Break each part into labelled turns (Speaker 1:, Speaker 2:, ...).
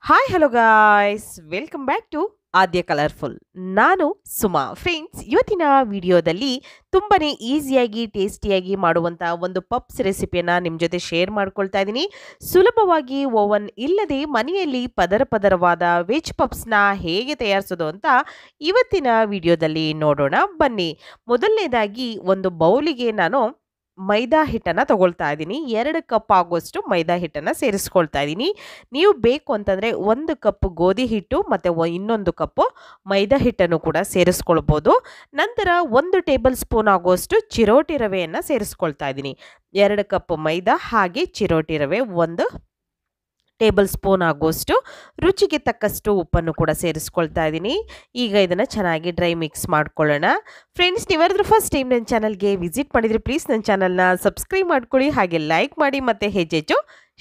Speaker 1: Hi hello guys welcome back to Aadya colourful. ನಾನು Suma. Friends, ಇವತ್ತಿನ ವಿಡಿಯೋದಲ್ಲಿ ತುಂಬಾನೇ ಈಸಿಯಾಗಿ ಟೇಸ್ಟಿಯಾಗಿ ಮಾಡುವಂಥ ಒಂದು ಪಪ್ಸ್ ರೆಸಿಪಿಯನ್ನು ನಿಮ್ಮ ಜೊತೆ ಶೇರ್ ಮಾಡ್ಕೊಳ್ತಾ ಇದ್ದೀನಿ. ಸುಲಭವಾಗಿ ಓವನ್ ಇಲ್ಲದೆ ಮನೆಯಲ್ಲಿ ಪದರವಾದ ವೆಜ್ ಪಪ್ಸ್ನ ಹೇಗೆ ತಯಾರಿಸೋದು ಅಂತ ಇವತ್ತಿನ ವಿಡಿಯೋದಲ್ಲಿ ನೋಡೋಣ ಬನ್ನಿ. ಮೊದಲನೇದಾಗಿ ಒಂದು ಬೌಲಿಗೆ ನಾನು ಮೈದಾ ಹಿಟ್ಟನ್ನು ತಗೊಳ್ತಾ ಇದ್ದೀನಿ. 2 ಕಪ್ ಆಗುವಷ್ಟು ಮೈದಾ ಹಿಟ್ಟನ್ನು ಸೇರಿಸ್ಕೊಳ್ತಾ ಇದ್ದೀನಿ. ನೀವು ಬೇಕು ಅಂತಂದರೆ 1 ಕಪ್ ಗೋಧಿ ಹಿಟ್ಟು ಮತ್ತು ಇನ್ನೊಂದು ಕಪ್ಪು ಮೈದಾ ಹಿಟ್ಟನ್ನು ಕೂಡ ಸೇರಿಸ್ಕೊಳ್ಬೋದು. ನಂತರ 1 ಟೇಬಲ್ ಸ್ಪೂನ್ ಆಗುವಷ್ಟು ಚಿರೋಟಿ ರವೆಯನ್ನು ಸೇರಿಸ್ಕೊಳ್ತಾ ಇದ್ದೀನಿ. 2 ಕಪ್ ಮೈದಾ ಹಾಗೆ ಚಿರೋಟಿ ರವೆ 1 ಟೇಬಲ್ ಸ್ಪೂನ್ ಆಗುವಷ್ಟು, ರುಚಿಗೆ ತಕ್ಕಷ್ಟು ಉಪ್ಪನ್ನು ಕೂಡ ಸೇರಿಸ್ಕೊಳ್ತಾ ಇದ್ದೀನಿ. ಈಗ ಇದನ್ನು ಚೆನ್ನಾಗಿ ಡ್ರೈ ಮಿಕ್ಸ್ ಮಾಡ್ಕೊಳ್ಳೋಣ. ಫ್ರೆಂಡ್ಸ್, ನೀವ್ಯಾರಾದ್ರೂ ಫಸ್ಟ್ ಟೈಮ್ ನನ್ನ ಚಾನಲ್ಗೆ ವಿಸಿಟ್ ಮಾಡಿದರೆ ಪ್ಲೀಸ್ ನನ್ನ ಚಾನಲ್ನ ಸಬ್ಸ್ಕ್ರೈಬ್ ಮಾಡ್ಕೊಳ್ಳಿ, ಹಾಗೆ ಲೈಕ್ ಮಾಡಿ ಮತ್ತು ಹೆಚ್ಚೆಚ್ಚು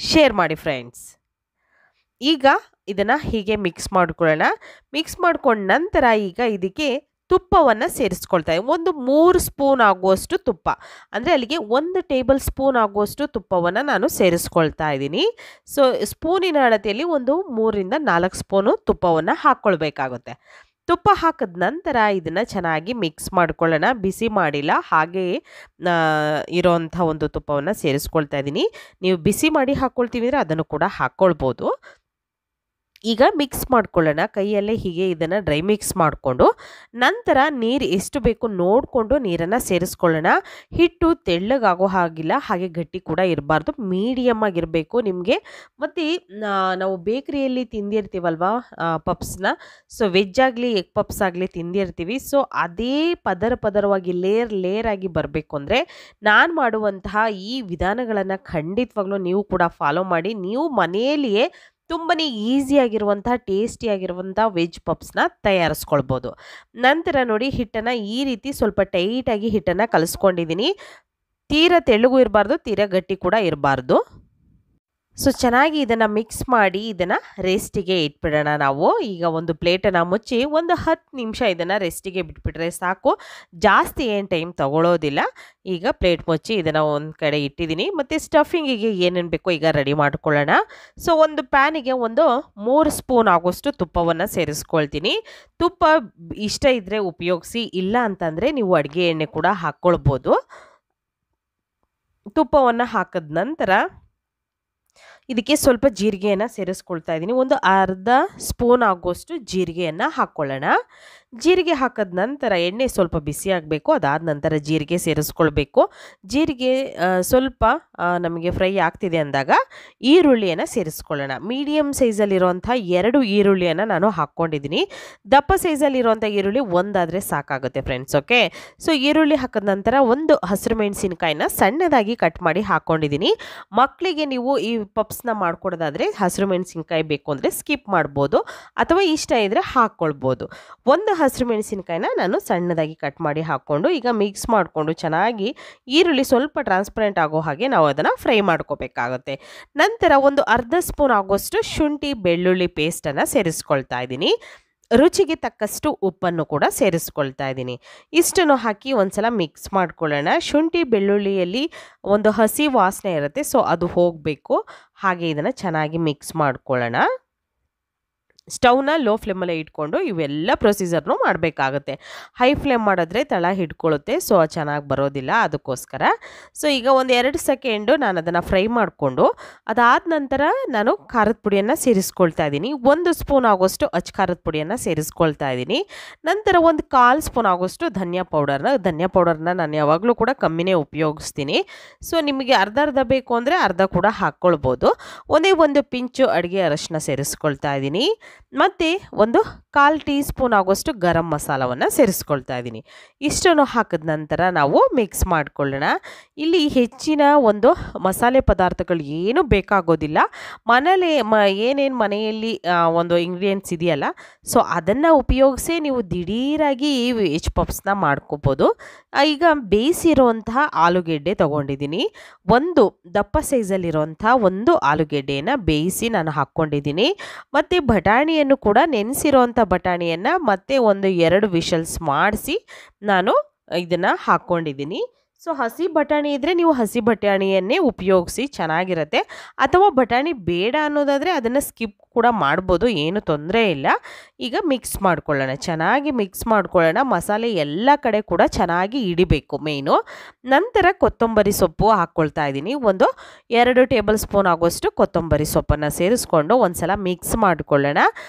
Speaker 1: ಶೇರ್ ಮಾಡಿ ಫ್ರೆಂಡ್ಸ್. ಈಗ ಇದನ್ನು ಹೀಗೆ ಮಿಕ್ಸ್ ಮಾಡ್ಕೊಳ್ಳೋಣ. ಮಿಕ್ಸ್ ಮಾಡ್ಕೊಂಡ ನಂತರ ಈಗ ಇದಕ್ಕೆ ತುಪ್ಪವನ್ನು ಸೇರಿಸ್ಕೊಳ್ತಾ ಇದ್ದೀನಿ. ಒಂದು 3 ಸ್ಪೂನ್ ಆಗುವಷ್ಟು ತುಪ್ಪ, ಅಂದರೆ ಅಲ್ಲಿಗೆ 1 ಟೇಬಲ್ ಸ್ಪೂನ್ ಆಗುವಷ್ಟು ತುಪ್ಪವನ್ನು ನಾನು ಸೇರಿಸ್ಕೊಳ್ತಾ ಇದ್ದೀನಿ. ಸೊ ಸ್ಪೂನಿನ ಅಳತೆಯಲ್ಲಿ ಒಂದು 3ರಿಂದ 4 ಸ್ಪೂನು ತುಪ್ಪವನ್ನು ಹಾಕ್ಕೊಳ್ಬೇಕಾಗುತ್ತೆ. ತುಪ್ಪ ಹಾಕಿದ ನಂತರ ಇದನ್ನು ಚೆನ್ನಾಗಿ ಮಿಕ್ಸ್ ಮಾಡ್ಕೊಳ್ಳೋಣ. ಬಿಸಿ ಮಾಡಿಲ್ಲ, ಹಾಗೆಯೇ ಇರೋವಂಥ ಒಂದು ತುಪ್ಪವನ್ನು ಸೇರಿಸ್ಕೊಳ್ತಾ ಇದ್ದೀನಿ. ನೀವು ಬಿಸಿ ಮಾಡಿ ಹಾಕ್ಕೊಳ್ತೀವಿ ಅಂದರೆ ಅದನ್ನು ಕೂಡ ಹಾಕ್ಕೊಳ್ಬೋದು. ಈಗ ಮಿಕ್ಸ್ ಮಾಡ್ಕೊಳ್ಳೋಣ. ಕೈಯಲ್ಲೇ ಹೀಗೆ ಇದನ್ನು ಡ್ರೈ ಮಿಕ್ಸ್ ಮಾಡಿಕೊಂಡು ನಂತರ ನೀರು ಎಷ್ಟು ಬೇಕು ನೋಡಿಕೊಂಡು ನೀರನ್ನು ಸೇರಿಸ್ಕೊಳ್ಳೋಣ. ಹಿಟ್ಟು ತೆಳ್ಳಗಾಗೋ ಹಾಗಿಲ್ಲ, ಹಾಗೆ ಗಟ್ಟಿ ಕೂಡ ಇರಬಾರ್ದು, ಮೀಡಿಯಮ್ ಆಗಿರಬೇಕು ನಿಮಗೆ. ಮತ್ತು ನಾವು ಬೇಕ್ರಿಯಲ್ಲಿ ತಿಂದಿರ್ತೀವಲ್ವ ಪಪ್ಸ್ನ, ಸೊ ವೆಜ್ ಆಗಲಿ ಎಗ್ ಪಪ್ಸ್ ಆಗಲಿ ತಿಂದಿರ್ತೀವಿ. ಸೊ ಅದೇ ಪದರವಾಗಿ ಲೇಯರ್ ಆಗಿ ಬರಬೇಕು ಅಂದರೆ ನಾನು ಮಾಡುವಂತಹ ಈ ವಿಧಾನಗಳನ್ನು ಖಂಡಿತವಾಗ್ಲೂ ನೀವು ಕೂಡ ಫಾಲೋ ಮಾಡಿ. ನೀವು ಮನೆಯಲ್ಲಿಯೇ ತುಂಬಾ ಈಸಿಯಾಗಿರುವಂಥ ಟೇಸ್ಟಿಯಾಗಿರುವಂಥ ವೆಜ್ ಪಪ್ಸ್ನ ತಯಾರಿಸ್ಕೊಳ್ಬೋದು. ನಂತರ ನೋಡಿ, ಹಿಟ್ಟನ್ನು ಈ ರೀತಿ ಸ್ವಲ್ಪ ಟೈಟಾಗಿ ಹಿಟ್ಟನ್ನು ಕಲಿಸ್ಕೊಂಡಿದ್ದೀನಿ. ತೀರಾ ತೆಳ್ಳಗೂ ಇರಬಾರ್ದು, ತೀರಾ ಗಟ್ಟಿ ಕೂಡ ಇರಬಾರ್ದು. ಸೊ ಚೆನ್ನಾಗಿ ಇದನ್ನು ಮಿಕ್ಸ್ ಮಾಡಿ ಇದನ್ನು ರೆಸ್ಟಿಗೆ ಇಟ್ಬಿಡೋಣ ನಾವು. ಈಗ ಒಂದು ಪ್ಲೇಟನ್ನು ಮುಚ್ಚಿ ಒಂದು 10 ನಿಮಿಷ ಇದನ್ನು ರೆಸ್ಟಿಗೆ ಬಿಟ್ಬಿಟ್ರೆ ಸಾಕು, ಜಾಸ್ತಿ ಏನು ಟೈಮ್ ತಗೊಳ್ಳೋದಿಲ್ಲ. ಈಗ ಪ್ಲೇಟ್ ಮುಚ್ಚಿ ಇದನ್ನು ಒಂದು ಕಡೆ ಇಟ್ಟಿದ್ದೀನಿ. ಮತ್ತು ಸ್ಟಫಿಂಗಿಗೆ ಏನೇನು ಬೇಕೋ ಈಗ ರೆಡಿ ಮಾಡ್ಕೊಳ್ಳೋಣ. ಸೊ ಒಂದು ಪ್ಯಾನಿಗೆ ಒಂದು 3 ಸ್ಪೂನ್ ಆಗೋಷ್ಟು ತುಪ್ಪವನ್ನು ಸೇರಿಸ್ಕೊಳ್ತೀನಿ. ತುಪ್ಪ ಇಷ್ಟ ಇದ್ದರೆ ಉಪಯೋಗಿಸಿ, ಇಲ್ಲ ಅಂತಂದರೆ ನೀವು ಅಡುಗೆ ಎಣ್ಣೆ ಕೂಡ ಹಾಕ್ಕೊಳ್ಬೋದು. ತುಪ್ಪವನ್ನು ಹಾಕಿದ ನಂತರ ಇದಕ್ಕೆ ಸ್ವಲ್ಪ ಜೀರಿಗೆಯನ್ನು ಸೇರಿಸ್ಕೊಳ್ತಾ ಇದ್ದೀನಿ. ಒಂದು ಅರ್ಧ ಸ್ಪೂನ್ ಆಗುವಷ್ಟು ಜೀರಿಗೆಯನ್ನು ಹಾಕ್ಕೊಳ್ಳೋಣ. ಜೀರಿಗೆ ಹಾಕಿದ ನಂತರ ಎಣ್ಣೆ ಸ್ವಲ್ಪ ಬಿಸಿ ಆಗಬೇಕು, ಅದಾದ ನಂತರ ಜೀರಿಗೆ ಸೇರಿಸ್ಕೊಳ್ಬೇಕು. ಜೀರಿಗೆ ಸ್ವಲ್ಪ ನಮಗೆ ಫ್ರೈ ಆಗ್ತಿದೆ ಅಂದಾಗ ಈರುಳ್ಳಿಯನ್ನು ಸೇರಿಸ್ಕೊಳ್ಳೋಣ. ಮೀಡಿಯಮ್ ಸೈಜಲ್ಲಿರುವಂಥ 2 ಈರುಳ್ಳಿಯನ್ನು ನಾನು ಹಾಕ್ಕೊಂಡಿದ್ದೀನಿ. ದಪ್ಪ ಸೈಜಲ್ಲಿರುವಂಥ ಈರುಳ್ಳಿ ಒಂದಾದರೆ ಸಾಕಾಗುತ್ತೆ ಫ್ರೆಂಡ್ಸ್. ಓಕೆ, ಸೊ ಈರುಳ್ಳಿ ಹಾಕಿದ ನಂತರ ಒಂದು ಹಸಿರು ಮೆಣಸಿನಕಾಯಿನ ಸಣ್ಣದಾಗಿ ಕಟ್ ಮಾಡಿ ಹಾಕ್ಕೊಂಡಿದ್ದೀನಿ. ಮಕ್ಕಳಿಗೆ ನೀವು ಈ ಪಪ್ಸ್ನ ಮಾಡ್ಕೊಡೋದಾದರೆ ಹಸಿರು ಮೆಣಸಿನಕಾಯಿ ಬೇಕು ಅಂದರೆ ಸ್ಕಿಪ್ ಮಾಡ್ಬೋದು, ಅಥವಾ ಇಷ್ಟ ಇದ್ದರೆ ಹಾಕ್ಕೊಳ್ಬೋದು. ಒಂದು ಹಸಿರು ಮೆಣಸಿನಕಾಯಿನ ನಾನು ಸಣ್ಣದಾಗಿ ಕಟ್ ಮಾಡಿ ಹಾಕ್ಕೊಂಡು ಈಗ ಮಿಕ್ಸ್ ಮಾಡಿಕೊಂಡು ಚೆನ್ನಾಗಿ ಈರುಳ್ಳಿ ಸ್ವಲ್ಪ ಟ್ರಾನ್ಸ್ಪರೆಂಟ್ ಆಗೋ ಹಾಗೆ ನಾವು ಅದನ್ನು ಫ್ರೈ ಮಾಡ್ಕೋಬೇಕಾಗುತ್ತೆ. ನಂತರ ಒಂದು ಅರ್ಧ ಸ್ಪೂನ್ ಆಗೋಷ್ಟು ಶುಂಠಿ ಬೆಳ್ಳುಳ್ಳಿ ಪೇಸ್ಟನ್ನು ಸೇರಿಸ್ಕೊಳ್ತಾ ಇದ್ದೀನಿ. ರುಚಿಗೆ ತಕ್ಕಷ್ಟು ಉಪ್ಪನ್ನು ಕೂಡ ಸೇರಿಸ್ಕೊಳ್ತಾ ಇದ್ದೀನಿ. ಇಷ್ಟನ್ನು ಹಾಕಿ ಒಂದ್ಸಲ ಮಿಕ್ಸ್ ಮಾಡ್ಕೊಳ್ಳೋಣ. ಶುಂಠಿ ಬೆಳ್ಳುಳ್ಳಿಯಲ್ಲಿ ಒಂದು ಹಸಿ ವಾಸನೆ ಇರುತ್ತೆ, ಸೊ ಅದು ಹೋಗಬೇಕು. ಹಾಗೆ ಇದನ್ನು ಚೆನ್ನಾಗಿ ಮಿಕ್ಸ್ ಮಾಡ್ಕೊಳ್ಳೋಣ. ಸ್ಟವ್ನ ಲೋ ಫ್ಲೇಮಲ್ಲೇ ಇಟ್ಕೊಂಡು ಇವೆಲ್ಲ ಪ್ರೊಸೀಜರ್ನು ಮಾಡಬೇಕಾಗುತ್ತೆ. ಹೈ ಫ್ಲೇಮ್ ಮಾಡಿದ್ರೆ ತಳ ಹಿಡ್ಕೊಳ್ಳುತ್ತೆ, ಸೊ ಚೆನ್ನಾಗಿ ಬರೋದಿಲ್ಲ, ಅದಕ್ಕೋಸ್ಕರ. ಸೊ ಈಗ ಒಂದು 2 ಸೆಕೆಂಡು ನಾನು ಅದನ್ನು ಫ್ರೈ ಮಾಡಿಕೊಂಡು ಅದಾದ ನಂತರ ನಾನು ಖಾರದ ಪುಡಿಯನ್ನು ಸೇರಿಸ್ಕೊಳ್ತಾ ಇದ್ದೀನಿ. 1 ಸ್ಪೂನ್ ಆಗೋಷ್ಟು ಅಚ್ಚ ಖಾರದ ಪುಡಿಯನ್ನು ಸೇರಿಸ್ಕೊಳ್ತಾ ಇದ್ದೀನಿ. ನಂತರ ಒಂದು 1/4 ಸ್ಪೂನ್ ಆಗೋಷ್ಟು ಧನಿಯಾ ಪೌಡರ್ನ ನಾನು ಯಾವಾಗಲೂ ಕೂಡ ಕಮ್ಮಿನೇ ಉಪಯೋಗಿಸ್ತೀನಿ. ಸೊ ನಿಮಗೆ ಅರ್ಧ ಬೇಕು ಅಂದರೆ ಅರ್ಧ ಕೂಡ ಹಾಕ್ಕೊಳ್ಬೋದು. ಒಂದು ಪಿಂಚು ಅಡುಗೆ ಅರಶಿನ ಸೇರಿಸ್ಕೊಳ್ತಾ ಇದ್ದೀನಿ. ಮತ್ತು ಒಂದು 1/4 ಟೀ ಸ್ಪೂನ್ ಆಗೋಷ್ಟು ಗರಂ ಮಸಾಲವನ್ನು ಸೇರಿಸ್ಕೊಳ್ತಾ ಇದ್ದೀನಿ. ಇಷ್ಟನ್ನು ಹಾಕಿದ ನಂತರ ನಾವು ಮಿಕ್ಸ್ ಮಾಡ್ಕೊಳ್ಳೋಣ. ಇಲ್ಲಿ ಹೆಚ್ಚಿನ ಒಂದು ಮಸಾಲೆ ಪದಾರ್ಥಗಳು ಏನೂ ಬೇಕಾಗೋದಿಲ್ಲ. ಏನೇನು ಮನೆಯಲ್ಲಿ ಒಂದು ಇಂಗ್ರೀಡಿಯೆಂಟ್ಸ್ ಇದೆಯಲ್ಲ, ಸೊ ಅದನ್ನು ಉಪಯೋಗಿಸಿ ನೀವು ದಿಢೀರಾಗಿ ಈ ವೆಜ್ ಪಪ್ಸ್ನ ಮಾಡ್ಕೋಬೋದು. ಈಗ ಬೇಯಿಸಿರುವಂತಹ ಆಲೂಗೆಡ್ಡೆ ತೊಗೊಂಡಿದ್ದೀನಿ. ಒಂದು ದಪ್ಪ ಸೈಜಲ್ಲಿರುವಂಥ ಒಂದು ಆಲೂಗೆಡ್ಡೆಯನ್ನು ಬೇಯಿಸಿ ನಾನು ಹಾಕ್ಕೊಂಡಿದ್ದೀನಿ. ಮತ್ತು ಬಟಾಣಿಯನ್ನು ಕೂಡ ನೆನೆಸಿರೋವಂಥ ಬಟಾಣಿಯನ್ನು ಮತ್ತೆ ಒಂದು 2 ವಿಷಲ್ಸ್ ಮಾಡಿಸಿ ನಾನು ಇದನ್ನು ಹಾಕ್ಕೊಂಡಿದ್ದೀನಿ. ಸೊ ಹಸಿ ಬಟಾಣಿ ಇದ್ದರೆ ನೀವು ಹಸಿ ಬಟಾಣಿಯನ್ನೇ ಉಪಯೋಗಿಸಿ, ಚೆನ್ನಾಗಿರುತ್ತೆ. ಅಥವಾ ಬಟಾಣಿ ಬೇಡ ಅನ್ನೋದಾದರೆ ಅದನ್ನು ಸ್ಕಿಪ್ ಕೂಡ ಮಾಡ್ಬೋದು, ಏನು ತೊಂದರೆ ಇಲ್ಲ. ಈಗ ಮಿಕ್ಸ್ ಮಾಡ್ಕೊಳ್ಳೋಣ, ಚೆನ್ನಾಗಿ ಮಿಕ್ಸ್ ಮಾಡ್ಕೊಳ್ಳೋಣ. ಮಸಾಲೆ ಎಲ್ಲ ಕಡೆ ಕೂಡ ಚೆನ್ನಾಗಿ ಹಿಡಿಬೇಕು ಮೇಯ್ನು. ನಂತರ ಕೊತ್ತಂಬರಿ ಸೊಪ್ಪು ಹಾಕ್ಕೊಳ್ತಾ ಇದ್ದೀನಿ. ಒಂದು 2 ಟೇಬಲ್ ಸ್ಪೂನ್ ಆಗುವಷ್ಟು ಕೊತ್ತಂಬರಿ ಸೊಪ್ಪನ್ನು ಸೇರಿಸ್ಕೊಂಡು ಒಂದು ಸಲ ಮಿಕ್ಸ್ ಮಾಡಿಕೊಳ್ಳೋಣ.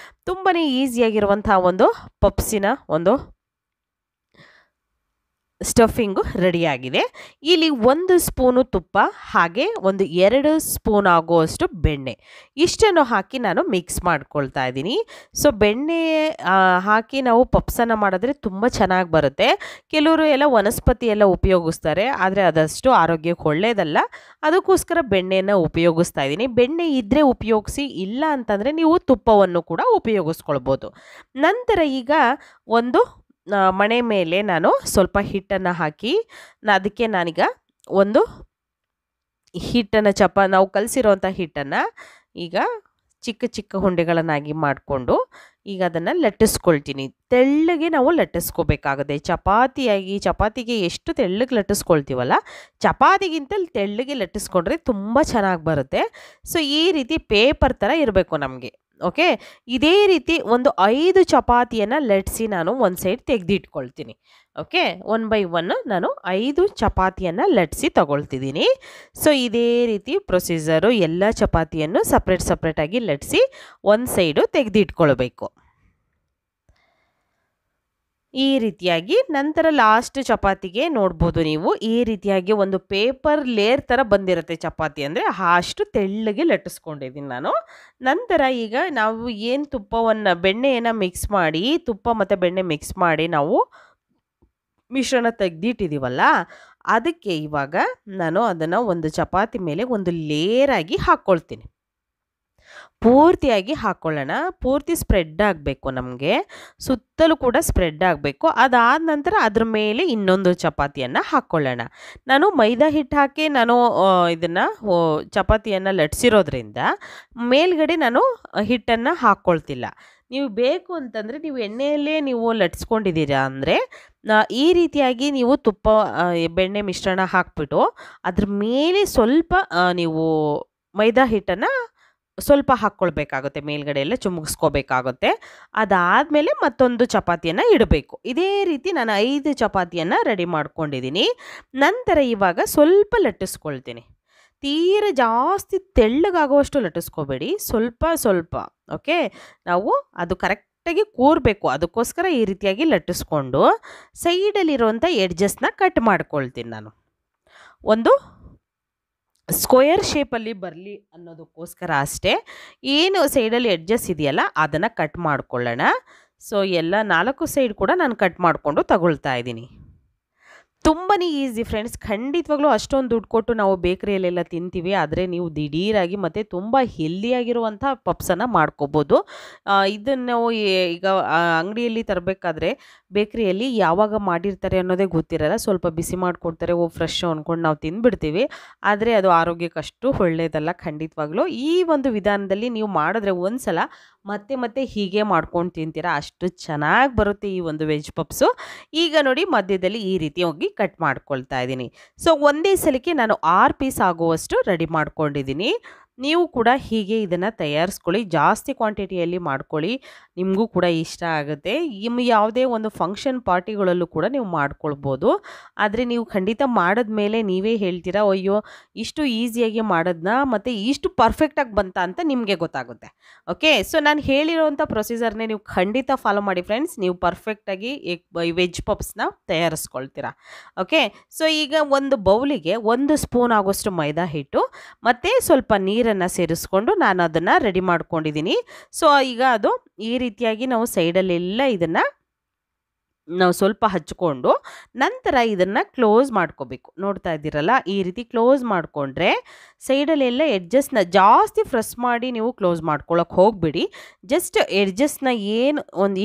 Speaker 1: ತುಂಬಾ ಈಸಿಯಾಗಿರುವಂಥ ಒಂದು ಪಪ್ಸಿನ ಒಂದು ಸ್ಟಫಿಂಗು ರೆಡಿಯಾಗಿದೆ. ಇಲ್ಲಿ 1 ಸ್ಪೂನು ತುಪ್ಪ, ಹಾಗೆ ಒಂದು 2 ಸ್ಪೂನ್ ಆಗುವಷ್ಟು ಬೆಣ್ಣೆ, ಇಷ್ಟನ್ನು ಹಾಕಿ ನಾನು ಮಿಕ್ಸ್ ಮಾಡ್ಕೊಳ್ತಾ ಇದ್ದೀನಿ. ಸೊ ಬೆಣ್ಣೆ ಹಾಕಿ ನಾವು ಪಪ್ಸನ್ನು ಮಾಡಿದ್ರೆ ತುಂಬ ಚೆನ್ನಾಗಿ ಬರುತ್ತೆ. ಕೆಲವರು ಎಲ್ಲ ವನಸ್ಪತಿ ಎಲ್ಲ ಉಪಯೋಗಿಸ್ತಾರೆ, ಆದರೆ ಅದಷ್ಟು ಆರೋಗ್ಯಕ್ಕೆ ಒಳ್ಳೆಯದಲ್ಲ. ಅದಕ್ಕೋಸ್ಕರ ಬೆಣ್ಣೆಯನ್ನು ಉಪಯೋಗಿಸ್ತಾ ಇದ್ದೀನಿ. ಬೆಣ್ಣೆ ಇದ್ದರೆ ಉಪಯೋಗಿಸಿ, ಇಲ್ಲ ಅಂತಂದರೆ ನೀವು ತುಪ್ಪವನ್ನು ಕೂಡ ಉಪಯೋಗಿಸ್ಕೊಳ್ಬೋದು. ನಂತರ ಈಗ ಒಂದು ಮಣೆ ಮೇಲೆ ನಾನು ಸ್ವಲ್ಪ ಹಿಟ್ಟನ್ನು ಹಾಕಿ ಅದಕ್ಕೆ ನಾನೀಗ ಒಂದು ಹಿಟ್ಟನ್ನು ನಾವು ಕಲಸಿರೋಂಥ ಹಿಟ್ಟನ್ನು ಈಗ ಚಿಕ್ಕ ಚಿಕ್ಕ ಉಂಡೆಗಳನ್ನಾಗಿ ಮಾಡಿಕೊಂಡು ಈಗ ಅದನ್ನು ಲಟ್ಟಿಸ್ಕೊಳ್ತೀನಿ. ತೆಳ್ಳಗೆ ನಾವು ಲಟ್ಟಿಸ್ಕೋಬೇಕಾಗುತ್ತೆ. ಚಪಾತಿಗೆ ಎಷ್ಟು ತೆಳ್ಳಗೆ ಲಟ್ಟಿಸ್ಕೊಳ್ತೀವಲ್ಲ, ಚಪಾತಿಗಿಂತ ತೆಳ್ಳಗೆ ಲಟ್ಟಿಸ್ಕೊಂಡ್ರೆ ತುಂಬ ಚೆನ್ನಾಗಿ ಬರುತ್ತೆ. ಸೊ ಈ ರೀತಿ ಪೇಪರ್ ಥರ ಇರಬೇಕು ನಮಗೆ. ಓಕೆ, ಇದೇ ರೀತಿ ಒಂದು 5 ಚಪಾತಿಯನ್ನು ಲಟ್ಟಿಸಿ ನಾನು ಒಂದು ಸೈಡ್ ತೆಗೆದಿಟ್ಕೊಳ್ತೀನಿ. ಓಕೆ, 1 ಬೈ 1 ನಾನು 5 ಚಪಾತಿಯನ್ನು ಲಟ್ಟಿಸಿ ತಗೊಳ್ತಿದ್ದೀನಿ. ಸೊ ಇದೇ ರೀತಿ ಪ್ರೊಸೀಜರು, ಎಲ್ಲ ಚಪಾತಿಯನ್ನು ಸಪ್ರೇಟಾಗಿ ಲಟ್ಟಿಸಿ ಒಂದು ಸೈಡು ತೆಗೆದಿಟ್ಕೊಳ್ಬೇಕು. ಈ ರೀತಿಯಾಗಿ ನಂತರ ಲಾಸ್ಟ್ ಚಪಾತಿಗೆ ನೋಡ್ಬೋದು ನೀವು, ಈ ರೀತಿಯಾಗಿ ಒಂದು ಪೇಪರ್ ಲೇಯರ್ ಥರ ಬಂದಿರುತ್ತೆ ಚಪಾತಿ, ಅಂದರೆ ಅಷ್ಟು ತೆಳ್ಳಗೆ ಲಟ್ಟಿಸ್ಕೊಂಡಿದ್ದೀನಿ ನಾನು. ನಂತರ ಈಗ ನಾವು ಏನು ಬೆಣ್ಣೆಯನ್ನು ಮಿಕ್ಸ್ ಮಾಡಿ, ತುಪ್ಪ ಮತ್ತು ಬೆಣ್ಣೆ ಮಿಕ್ಸ್ ಮಾಡಿ ನಾವು ಮಿಶ್ರಣ ತೆಗೆದಿಟ್ಟಿದ್ದೀವಲ್ಲ, ಅದಕ್ಕೆ ಇವಾಗ ನಾನು ಅದನ್ನು ಒಂದು ಚಪಾತಿ ಮೇಲೆ ಒಂದು ಲೇಯರಾಗಿ ಹಾಕ್ಕೊಳ್ತೀನಿ. ಪೂರ್ತಿಯಾಗಿ ಹಾಕ್ಕೊಳ್ಳೋಣ. ಪೂರ್ತಿ ಸ್ಪ್ರೆಡ್ ಆಗಬೇಕು, ನಮಗೆ ಸುತ್ತಲೂ ಕೂಡ ಸ್ಪ್ರೆಡ್ ಆಗಬೇಕು. ಅದಾದ ನಂತರ ಅದ್ರ ಮೇಲೆ ಇನ್ನೊಂದು ಚಪಾತಿಯನ್ನು ಹಾಕ್ಕೊಳ್ಳೋಣ. ನಾನು ಮೈದಾ ಹಿಟ್ಟು ಹಾಕಿ ನಾನು ಇದನ್ನು ಚಪಾತಿಯನ್ನು ಲಟ್ಟಿಸಿರೋದ್ರಿಂದ ಮೇಲ್ಗಡೆ ನಾನು ಹಿಟ್ಟನ್ನು ಹಾಕ್ಕೊಳ್ತಿಲ್ಲ. ನೀವು ಬೇಕು ಅಂತಂದರೆ ನೀವು ಎಣ್ಣೆಯಲ್ಲೇ ನೀವು ಲಟ್ಟಿಸ್ಕೊಂಡಿದ್ದೀರಾ ಅಂದರೆ ಈ ರೀತಿಯಾಗಿ ನೀವು ತುಪ್ಪ ಬೆಣ್ಣೆ ಮಿಶ್ರಣ ಹಾಕ್ಬಿಟ್ಟು ಅದ್ರ ಮೇಲೆ ಸ್ವಲ್ಪ ನೀವು ಮೈದಾ ಹಿಟ್ಟನ್ನು ಸ್ವಲ್ಪ ಹಾಕ್ಕೊಳ್ಬೇಕಾಗುತ್ತೆ, ಮೇಲ್ಗಡೆ ಎಲ್ಲ ಚುಮುಕ್ಸ್ಕೋಬೇಕಾಗುತ್ತೆ. ಅದಾದಮೇಲೆ ಮತ್ತೊಂದು ಚಪಾತಿಯನ್ನು ಇಡಬೇಕು. ಇದೇ ರೀತಿ ನಾನು 5 ಚಪಾತಿಯನ್ನು ರೆಡಿ ಮಾಡ್ಕೊಂಡಿದ್ದೀನಿ. ನಂತರ ಇವಾಗ ಸ್ವಲ್ಪ ಲಟ್ಟಿಸ್ಕೊಳ್ತೀನಿ. ತೀರ ಜಾಸ್ತಿ ತೆಳ್ಳಗಾಗುವಷ್ಟು ಲಟ್ಟಿಸ್ಕೋಬೇಡಿ, ಸ್ವಲ್ಪ. ಓಕೆ, ನಾವು ಅದು ಕರೆಕ್ಟಾಗಿ ಕೂರಬೇಕು. ಅದಕ್ಕೋಸ್ಕರ ಈ ರೀತಿಯಾಗಿ ಲಟ್ಟಿಸ್ಕೊಂಡು ಸೈಡಲ್ಲಿರುವಂಥ ಎಡ್ಜಸ್ನ ಕಟ್ ಮಾಡ್ಕೊಳ್ತೀನಿ. ನಾನು ಒಂದು ಸ್ಕ್ವೇರ್ ಶೇಪಲ್ಲಿ ಬರಲಿ ಅನ್ನೋದಕ್ಕೋಸ್ಕರ ಅಷ್ಟೇ. ಏನು ಸೈಡಲ್ಲಿ ಎಡ್ಜಸ್ ಇದೆಯಲ್ಲ ಅದನ್ನು ಕಟ್ ಮಾಡ್ಕೊಳ್ಳೋಣ. ಸೊ ಎಲ್ಲ 4 ಸೈಡ್ ಕೂಡ ನಾನು ಕಟ್ ಮಾಡಿಕೊಂಡು ತಗೊಳ್ತಾ ಇದ್ದೀನಿ. ತುಂಬಾ ಈಸಿ ಫ್ರೆಂಡ್ಸ್, ಖಂಡಿತವಾಗ್ಲೂ ಅಷ್ಟೊಂದು ದುಡ್ಡು ಕೊಟ್ಟು ನಾವು ಬೇಕ್ರಿಯಲ್ಲೆಲ್ಲ ತಿಂತೀವಿ, ಆದರೆ ನೀವು ದಿಢೀರಾಗಿ ಮತ್ತು ತುಂಬ ಹೆಲ್ದಿಯಾಗಿರುವಂಥ ಪಪ್ಸನ್ನು ಮಾಡ್ಕೋಬೋದು. ಇದನ್ನು ನಾವು ಈಗ ಅಂಗಡಿಯಲ್ಲಿ ತರಬೇಕಾದ್ರೆ ಬೇಕ್ರಿಯಲ್ಲಿ ಯಾವಾಗ ಮಾಡಿರ್ತಾರೆ ಅನ್ನೋದೇ ಗೊತ್ತಿರಲ್ಲ. ಸ್ವಲ್ಪ ಬಿಸಿ ಮಾಡಿಕೊಡ್ತಾರೆ, ಫ್ರೆಶ್ ಅಂದ್ಕೊಂಡು ನಾವು ತಿಂದುಬಿಡ್ತೀವಿ. ಆದರೆ ಅದು ಆರೋಗ್ಯಕ್ಕೆ ಅಷ್ಟು ಒಳ್ಳೆಯದಲ್ಲ ಖಂಡಿತವಾಗ್ಲೂ. ಈ ಒಂದು ವಿಧಾನದಲ್ಲಿ ನೀವು ಮಾಡಿದ್ರೆ ಒಂದು ಸಲ ಮತ್ತೆ ಹೀಗೆ ಮಾಡ್ಕೊಂಡು ತಿಂತೀರಾ, ಅಷ್ಟು ಚೆನ್ನಾಗಿ ಬರುತ್ತೆ ಈ ಒಂದು ವೆಜ್ ಪಪ್ಸು. ಈಗ ನೋಡಿ ಮಧ್ಯದಲ್ಲಿ ಈ ರೀತಿ ಹೋಗಿ ಕಟ್ ಮಾಡ್ಕೊಳ್ತಾ ಇದ್ದೀನಿ. ಸೊ ಒಂದೇ ಸಲಕ್ಕೆ ನಾನು 6 ಪೀಸ್ ಆಗುವಷ್ಟು ರೆಡಿ ಮಾಡ್ಕೊಂಡಿದ್ದೀನಿ. ನೀವು ಕೂಡ ಹೀಗೆ ಇದನ್ನು ತಯಾರಿಸ್ಕೊಳ್ಳಿ, ಜಾಸ್ತಿ ಕ್ವಾಂಟಿಟಿಯಲ್ಲಿ ಮಾಡ್ಕೊಳ್ಳಿ, ನಿಮಗೂ ಕೂಡ ಇಷ್ಟ ಆಗುತ್ತೆ. ಯಾವುದೇ ಒಂದು ಫಂಕ್ಷನ್ ಪಾರ್ಟಿಗಳಲ್ಲೂ ಕೂಡ ನೀವು ಮಾಡ್ಕೊಳ್ಬೋದು. ಆದರೆ ನೀವು ಖಂಡಿತ ಮಾಡಿದ್ಮೇಲೆ ನೀವೇ ಹೇಳ್ತೀರಾ, ಅಯ್ಯೋ ಇಷ್ಟು ಈಸಿಯಾಗಿ ಮಾಡೋದನ್ನ ಮತ್ತು ಇಷ್ಟು ಪರ್ಫೆಕ್ಟಾಗಿ ಬಂತ ಅಂತ ನಿಮಗೆ ಗೊತ್ತಾಗುತ್ತೆ. ಓಕೆ, ಸೊ ನಾನು ಹೇಳಿರೋವಂಥ ಪ್ರೊಸೀಜರ್ನೇ ನೀವು ಖಂಡಿತ ಫಾಲೋ ಮಾಡಿ ಫ್ರೆಂಡ್ಸ್, ನೀವು ಪರ್ಫೆಕ್ಟಾಗಿ ವೆಜ್ ಪಪ್ಸ್ನ ತಯಾರಿಸ್ಕೊಳ್ತೀರಾ. ಓಕೆ, ಸೊ ಈಗ ಒಂದು ಬೌಲಿಗೆ 1 ಸ್ಪೂನ್ ಆಗೋಷ್ಟು ಮೈದಾ ಹಿಟ್ಟು ಮತ್ತು ಸ್ವಲ್ಪ ನೀರನ್ನು ಸೇರಿಸ್ಕೊಂಡು ನಾನು ಅದನ್ನು ರೆಡಿ ಮಾಡ್ಕೊಂಡಿದ್ದೀನಿ. ಸೊ ಈಗ ಅದು ಈ ರೀತಿಯಾಗಿ ನಾವು ಸೈಡಲ್ಲೆಲ್ಲ ಇದನ್ನು ನಾವು ಸ್ವಲ್ಪ ಹಚ್ಕೊಂಡು ನಂತರ ಇದನ್ನು ಕ್ಲೋಸ್ ಮಾಡ್ಕೋಬೇಕು. ನೋಡ್ತಾ ಇದ್ದೀರಲ್ಲ, ಈ ರೀತಿ ಕ್ಲೋಸ್ ಮಾಡಿಕೊಂಡ್ರೆ ಸೈಡಲ್ಲೆಲ್ಲ ಎಡ್ಜಸ್ನ ಜಾಸ್ತಿ ಪ್ರೆಸ್ ಮಾಡಿ ನೀವು ಕ್ಲೋಸ್ ಮಾಡ್ಕೊಳ್ಳೋಕೆ ಹೋಗ್ಬಿಡಿ. ಜಸ್ಟ್ ಎಡ್ಜಸ್ನ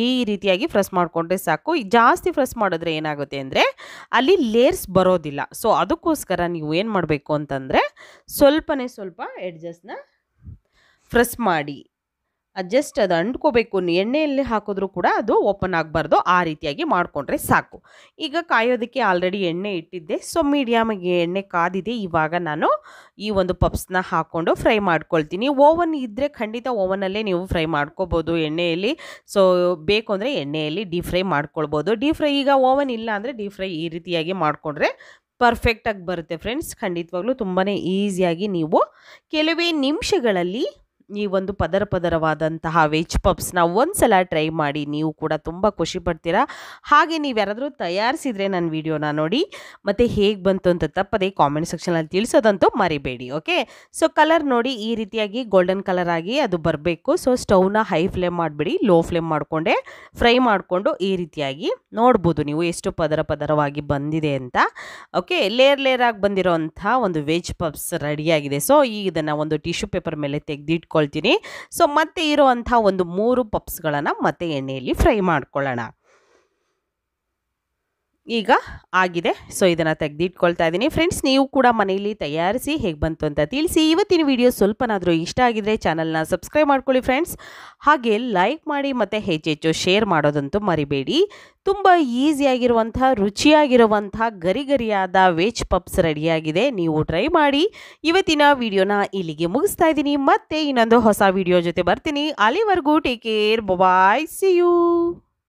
Speaker 1: ಈ ರೀತಿಯಾಗಿ ಪ್ರೆಸ್ ಮಾಡಿಕೊಂಡ್ರೆ ಸಾಕು. ಜಾಸ್ತಿ ಪ್ರೆಸ್ ಮಾಡಿದ್ರೆ ಏನಾಗುತ್ತೆ ಅಂದರೆ ಅಲ್ಲಿ ಲೇಯರ್ಸ್ ಬರೋದಿಲ್ಲ. ಸೊ ಅದಕ್ಕೋಸ್ಕರ ನೀವು ಏನು ಮಾಡಬೇಕು ಅಂತಂದರೆ ಸ್ವಲ್ಪ ಎಡ್ಜಸ್ನ ಪ್ರೆಸ್ ಮಾಡಿ ಜಸ್ಟ್ ಅದು ಅಂಟ್ಕೋಬೇಕು, ಎಣ್ಣೆಯಲ್ಲಿ ಹಾಕಿದ್ರೂ ಕೂಡ ಅದು ಓಪನ್ ಆಗಬಾರ್ದು, ಆ ರೀತಿಯಾಗಿ ಮಾಡಿಕೊಂಡ್ರೆ ಸಾಕು. ಈಗ ಕಾಯೋದಕ್ಕೆ ಆಲ್ರೆಡಿ ಎಣ್ಣೆ ಇಟ್ಟಿದ್ದೆ, ಸೊ ಮೀಡಿಯಮ್ಗೆ ಎಣ್ಣೆ ಕಾದಿದೆ. ಇವಾಗ ನಾನು ಈ ಒಂದು ಪಪ್ಸ್ನ ಹಾಕ್ಕೊಂಡು ಫ್ರೈ ಮಾಡ್ಕೊಳ್ತೀನಿ. ಓವನ್ ಇದ್ದರೆ ಖಂಡಿತ ಓವನಲ್ಲೇ ನೀವು ಫ್ರೈ ಮಾಡ್ಕೋಬೋದು ಎಣ್ಣೆಯಲ್ಲಿ. ಸೊ ಬೇಕು ಅಂದರೆ ಎಣ್ಣೆಯಲ್ಲಿ ಡೀಪ್ ಫ್ರೈ ಮಾಡ್ಕೊಳ್ಬೋದು. ಡೀಪ್ ಫ್ರೈ ಈಗ ಓವನ್ ಇಲ್ಲ ಅಂದರೆ ಡೀಪ್ ಫ್ರೈ ಈ ರೀತಿಯಾಗಿ ಮಾಡಿಕೊಂಡ್ರೆ ಪರ್ಫೆಕ್ಟಾಗಿ ಬರುತ್ತೆ ಫ್ರೆಂಡ್ಸ್. ಖಂಡಿತವಾಗ್ಲೂ ತುಂಬಾ ಈಸಿಯಾಗಿ ನೀವು ಕೆಲವೇ ನಿಮಿಷಗಳಲ್ಲಿ ಈ ಒಂದು ಪದರವಾದಂತಹ ವೆಜ್ ಪಪ್ಸ್ನ ಒಂದ್ಸಲ ಟ್ರೈ ಮಾಡಿ, ನೀವು ಕೂಡ ತುಂಬ ಖುಷಿ ಪಡ್ತೀರಾ. ಹಾಗೆ ನೀವು ಯಾರಾದರೂ ತಯಾರಿಸಿದರೆ ನನ್ನ ವಿಡಿಯೋನ ನೋಡಿ ಮತ್ತು ಹೇಗೆ ಬಂತು ಅಂತ ತಪ್ಪದೆ ಕಾಮೆಂಟ್ ಸೆಕ್ಷನಲ್ಲಿ ತಿಳಿಸೋದಂತೂ ಮರಿಬೇಡಿ. ಓಕೆ, ಸೊ ಕಲರ್ ನೋಡಿ ಈ ರೀತಿಯಾಗಿ ಗೋಲ್ಡನ್ ಕಲರ್ ಆಗಿ ಅದು ಬರಬೇಕು. ಸೊ ಸ್ಟವ್ನ ಹೈ ಫ್ಲೇಮ್ ಮಾಡಿಬಿಡಿ, ಲೋ ಫ್ಲೇಮ್ ಮಾಡಿಕೊಂಡೆ ಫ್ರೈ ಮಾಡಿಕೊಂಡು ಈ ರೀತಿಯಾಗಿ ನೋಡ್ಬೋದು ನೀವು ಎಷ್ಟು ಪದರವಾಗಿ ಬಂದಿದೆ ಅಂತ. ಓಕೆ, ಲೇಯರ್ ಆಗಿ ಬಂದಿರೋಂಥ ಒಂದು ವೆಜ್ ಪಪ್ಸ್ ರೆಡಿಯಾಗಿದೆ. ಸೊ ಈಗ ಇದನ್ನು ಒಂದು ಟಿಶ್ಯೂ ಪೇಪರ್ ಮೇಲೆ ತೆಗೆದಿಟ್ಕೊಳ್ತೀನಿ. ಸೊ ಮತ್ತೆ ಇರುವಂಥ ಒಂದು 3 ಪಪ್ಸ್ಗಳನ್ನು ಮತ್ತೆ ಎಣ್ಣೆಯಲ್ಲಿ ಫ್ರೈ ಮಾಡ್ಕೊಳ್ಳೋಣ. ಈಗ ಆಗಿದೆ. ಸೊ ಇದನ್ನು ತೆಗೆದಿಟ್ಕೊಳ್ತಾ ಇದ್ದೀನಿ. ಫ್ರೆಂಡ್ಸ್, ನೀವು ಕೂಡ ಮನೆಯಲ್ಲಿ ತಯಾರಿಸಿ ಹೇಗೆ ಬಂತು ಅಂತ ತಿಳಿಸಿ. ಇವತ್ತಿನ ವಿಡಿಯೋ ಸ್ವಲ್ಪನಾದರೂ ಇಷ್ಟ ಆಗಿದ್ರೆ ಚಾನಲ್ನ ಸಬ್ಸ್ಕ್ರೈಬ್ ಮಾಡ್ಕೊಳ್ಳಿ ಫ್ರೆಂಡ್ಸ್. ಹಾಗೆ ಲೈಕ್ ಮಾಡಿ ಮತ್ತು ಹೆಚ್ಚೆಚ್ಚು ಶೇರ್ ಮಾಡೋದಂತೂ ಮರಿಬೇಡಿ. ತುಂಬ ಈಸಿಯಾಗಿರುವಂಥ ರುಚಿಯಾಗಿರುವಂಥ ಗರಿಗರಿಯಾದ ವೆಜ್ ಪಪ್ಸ್ ರೆಡಿಯಾಗಿದೆ. ನೀವು ಟ್ರೈ ಮಾಡಿ. ಇವತ್ತಿನ ವಿಡಿಯೋನ ಇಲ್ಲಿಗೆ ಮುಗಿಸ್ತಾ ಇದ್ದೀನಿ. ಮತ್ತೆ ಇನ್ನೊಂದು ಹೊಸ ವಿಡಿಯೋ ಜೊತೆ ಬರ್ತೀನಿ. ಅಲ್ಲಿವರೆಗೂ take care, bye, see you.